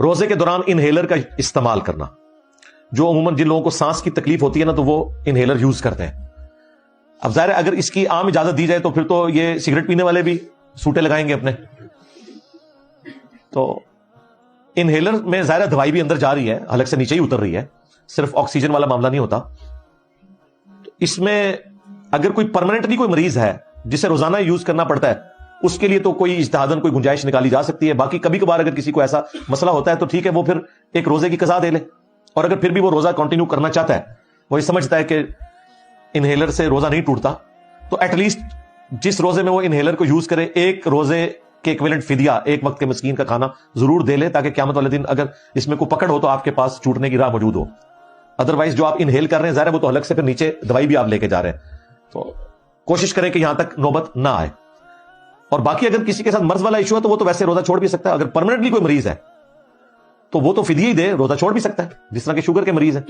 روزے کے دوران انہیلر کا استعمال کرنا، جو عموماً جن لوگوں کو سانس کی تکلیف ہوتی ہے نا تو وہ انہیلر یوز کرتے ہیں. اب ظاہر ہے اگر اس کی عام اجازت دی جائے تو پھر تو یہ سگریٹ پینے والے بھی سوٹے لگائیں گے اپنے. تو انہیلر میں ظاہر دوائی بھی اندر جا رہی ہے، حلق سے نیچے ہی اتر رہی ہے، صرف آکسیجن والا معاملہ نہیں ہوتا. تو اس میں اگر کوئی پرماننٹلی کوئی مریض ہے جسے روزانہ یوز کرنا پڑتا ہے، اس کے لیے تو کوئی اجتہاداً کوئی گنجائش نکالی جا سکتی ہے. باقی کبھی کبھار اگر کسی کو ایسا مسئلہ ہوتا ہے تو ٹھیک ہے، وہ پھر ایک روزے کی قضا دے لے. اور اگر پھر بھی وہ روزہ کنٹینیو کرنا چاہتا ہے، وہ یہ سمجھتا ہے کہ انہیلر سے روزہ نہیں ٹوٹتا، تو ایٹ لیسٹ جس روزے میں وہ انہیلر کو یوز کرے ایک روزے کے ایکویلنٹ فدیہ، ایک وقت کے مسکین کا کھانا ضرور دے لے، تاکہ قیامت والے دن اگر اس میں کوئی پکڑ ہو تو آپ کے پاس چھوٹنے کی راہ موجود ہو. ادروائز جو آپ انہیل کر رہے ہیں ظاہر ہے وہ تو حلق سے پھر نیچے دوائی بھی آپ لے کے جا رہے ہیں، تو کوشش کریں کہ یہاں تک نوبت نہ آئے. اور باقی اگر کسی کے ساتھ مرض والا ایشو ہے تو وہ تو ویسے روزہ چھوڑ بھی سکتا ہے. اگر پرماننٹلی کوئی مریض ہے تو وہ تو فدیہ ہی دے، روزہ چھوڑ بھی سکتا ہے، جس طرح کہ شوگر کے مریض ہیں.